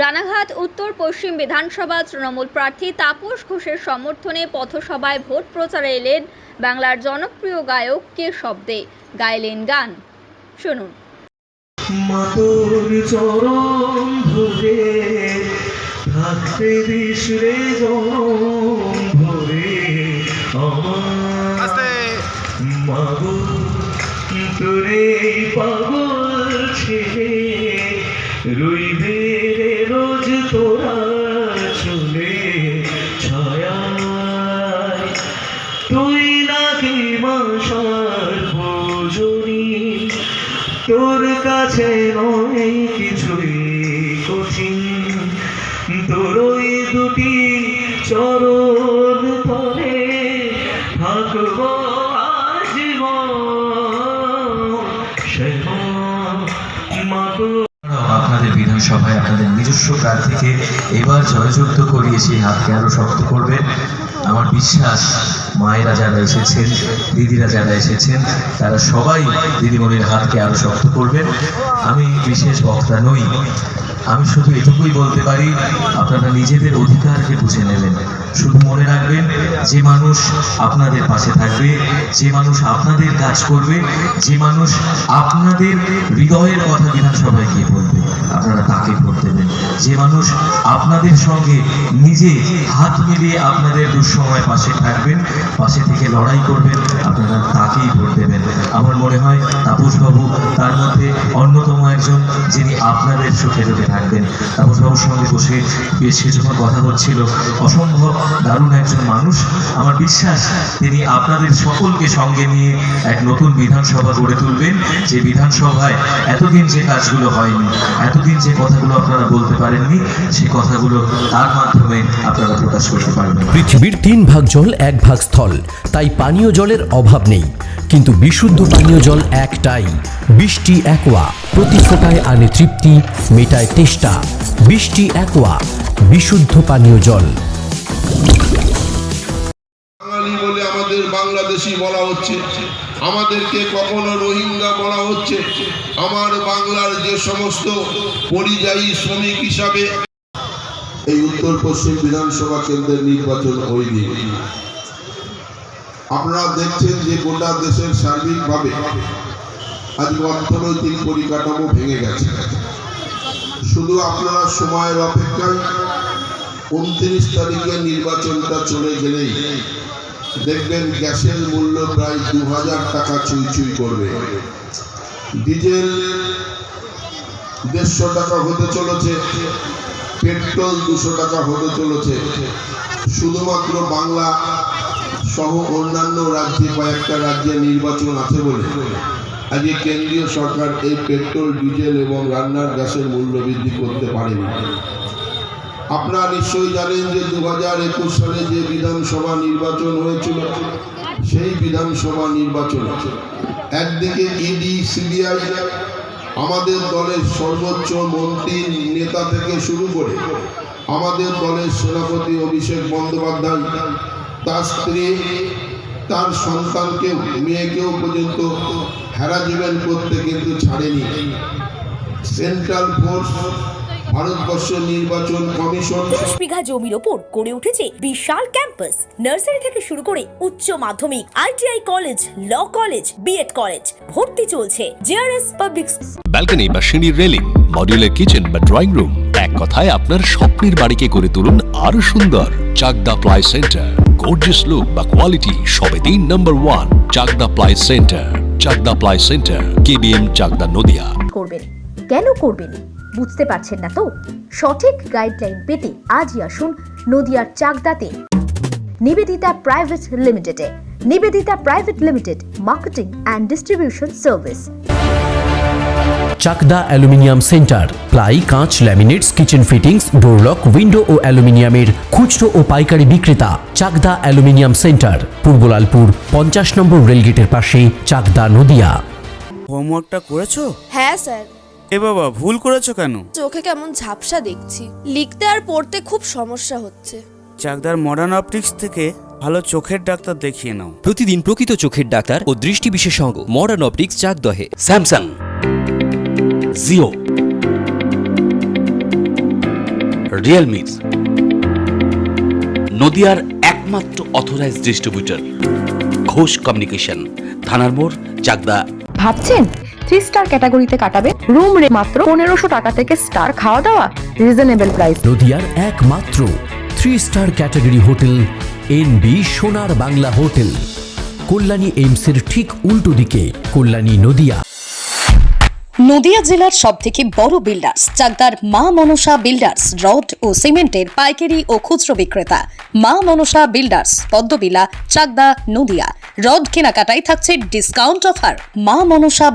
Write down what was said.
রানাঘাট উত্তর পশ্চিম বিধানসভা তৃণমূল প্রার্থী তাপস ঘোষের সমর্থনে পথসভায় ভোট প্রচারে এলেন বাংলার জনপ্রিয় গায়ক কেশব দে। গাইলেন গান, শুনুন। মাতোর চরণ ধরে থাকতে দিস রে জনম ভরে আমার মাগো তোরে পাগল ছেলে রইবে রে রোজ তোরা চলে ছায়ায় তুই নাকি মাসার ভোজনী তোর কাছে নয় কিছুই কঠিন তোর ওই দুটি চরণ তলে থাকবো আজীবন আপনাদের বিধানসভায় আপনাদের নিজস্ব প্রার্থীকে এবার জয়যুক্ত করিয়ে সেই হাতকে আরো শক্ত করবেন। আমার বিশ্বাস মায়েরা যারা এসেছেন, দিদিরা যারা এসেছেন, তারা সবাই দিদিমণির হাতকে আরো শক্ত করবেন। আমি বিশেষ বক্তা নই, আমি শুধু এটুকুই বলতে পারি, আপনারা নিজেদের অধিকারকে বুঝে নেবেন। শুধু মনে রাখবেন, যে মানুষ আপনাদের পাশে থাকবে, যে মানুষ আপনাদের কাজ করবে, যে মানুষ আপনাদের হৃদয়ের কথা বিধানসভায় গিয়ে বলবে, আপনারা তাকে ভোট দেবেন। যে মানুষ আপনাদের সঙ্গে নিজে হাত মিলিয়ে আপনাদের দুঃসময় পাশে থাকবেন, পাশে থেকে লড়াই করবেন, আপনারা তাকেই ভোট দেবেন। আমার মনে হয় তাপসবাবু তার মধ্যে অন্যতম একজন, যিনি আপনাদের সুখে দুঃখে থাকবেন। তাপসবাবুর সঙ্গে বসে বেশ কিছুক্ষণ কথা হচ্ছিল। অসম্ভব দারুণ একজন মানুষ। আমার বিশ্বাস তিনি আপনাদের সকলকে সঙ্গে নিয়ে এক নতুন বিধানসভা গড়ে তুলবেন, যে বিধানসভায় এতদিন যে কাজগুলো হয়নি, এতদিন যে কথাগুলো আপনারা বলতে পারেননি, সেই কথাগুলো তার মাধ্যমে আপনারা প্রকাশ করতে পারবেন। পৃথিবীর 3 ভাগ জল 1 ভাগ স্থল, তাই পানীয় জলের অভাব নেই, কিন্তু বিশুদ্ধ পানীয় জল একটাই, বৃষ্টি অ্যাকোয়া। প্রতি ফোঁটায় আনে তৃপ্তি, মেটায় তেষ্টা। বৃষ্টি অ্যাকোয়া, বিশুদ্ধ পানীয় জল। বাঙালি বলে আমাদের বাংলাদেশি বলা হচ্ছে, আমাদেরকে কখনো রোহিঙ্গা বলা হচ্ছে। আমার বাংলার যে সমস্ত পরিযায়ী শ্রমিক হিসাবে এই উত্তর পশ্চিম বিধানসভা কেন্দ্রের নির্বাচন হয়নি। আপনারা দেখছেন যে গোটা দেশের সার্বিকভাবে আজকে অর্থনৈতিক পরিকাঠামো ভেঙে গেছে। শুধু আপনারা সময়ের অপেক্ষায় 29 তারিখে নির্বাচনটা চলে গেলেই দেখবেন গ্যাসের মূল্য প্রায় 2000 টাকা চুই করবে। ডিজেল 150 টাকা হতে চলেছে, পেট্রোল 200 টাকা হতে চলেছে। শুধুমাত্র বাংলা সহ অন্যান্য রাজ্যে, কয়েকটা রাজ্যে নির্বাচন আছে বলে আজকে কেন্দ্রীয় সরকার এই পেট্রোল, ডিজেল এবং রান্নার গ্যাসের মূল্য বৃদ্ধি করতে পারেনি। আপনারা নিশ্চয়ই জানেন যে 2021 সালে যে বিধানসভা নির্বাচন হয়েছিল, সেই বিধানসভা নির্বাচন একদিকে ইডি, সিবিআই, আমাদের দলের সর্বোচ্চ মন্ত্রী নেতা থেকে শুরু করে আমাদের দলের সেনাপতি অভিষেক বন্দ্যোপাধ্যায়, তার স্ত্রী, তার সন্তানকেও, মেয়েকেও পর্যন্ত হ্যারাসমেন্ট করতে কিন্তু ছাড়েনি। সেন্ট্রাল ফোর্স, ভারতবর্ষের নির্বাচন কমিশন 10 বিঘা জমির ওপর গড়ে উঠেছে বিশাল ক্যাম্পাস। নার্সারি থেকে শুরু করে উচ্চ মাধ্যমিক, ITI college, law college, BEd college, ভর্তি চলছে। জেআরএস পাবলিক ব্যালকনি বা সিঁড়ির রেলিং, মডিউলার কিচেন বা ড্রয়িং রুম, এক কথায় আপনার স্বপ্নের বাড়িকে করে তুলুন আরো সুন্দর। Chakdah ply centre, gorgeous look বা কোয়ালিটি সবে 3 নম্বর 1 Chakdah ply centre. Chakdah ply centre, KBM, Chakdah, Nadia. করবেন, কেন করবেন? বুঝতে পারছেন না তো? সঠিক গাইডলাইন পেতে আজই আসুন নদিয়ার চাকদাতে নিবেদিতা প্রাইভেট লিমিটেডে। Nivedita private limited, marketing and distribution service. Chakdah aluminium centre, ply, কাঁচ, laminates, kitchen fittings, door lock, window ও অ্যালুমিনিয়ামের খুচরো ও পাইকারি বিক্রেতা। চাকদা অ্যালুমিনিয়াম সেন্টার, পূর্বলালপুর 50 নম্বর রেলগেটের পাশে, চাকদা, নদিয়া। হোমওয়ার্কটা করেছো? হ্যাঁ স্যার। এ বাবা, ভুল করেছো কেন? চোখে কেমন ঝাপসা দেখছি, লিখতে আর পড়তে খুব সমস্যা হচ্ছে। চাকদার মডার্ন অপটিক্স থেকে ভালো চোখের ডাক্তার দেখিয়ে নাও। প্রতিদিন প্রকৃত চোখের ডাক্তার ও দৃষ্টি বিশেষজ্ঞ মডার্ন অপটিক্স চাকদহে। স্যামসাং, জিও, রিয়েলমি, নদিয়ার একমাত্র অথরাইজড ডিস্ট্রিবিউটর ঘোষ কমিউনিকেশন, থানার মোড়, চাকদা। ভাবছেন 3 স্টার ক্যাটাগরিতে কাটাবে? রুম রে মাত্র 1500 টাকা থেকে স্টার, খাওয়া দাওয়া রিজনেবল প্রাইস। নদিয়ার একমাত্র 3 স্টার ক্যাটাগরি হোটেল এনবি সোনার বাংলা হোটেল, কল্যাণী এইমসের ঠিক উল্টো দিকে, কল্যাণী, নদিয়া। নদিয়া জেলার সবথেকে বড় বিল্ডার্স চাকদার মা মনসা বিল্ডার্স, রড ও সিমেন্টের পাইকারি ও খুচরো বিক্রেতা। মা মনসা বিল্ডার্স, পদ্মবিলা, চাকদা, নদিয়া। রড কেনাকাটায় থাকছে ডিসকাউন্ট অফার। মা মনসা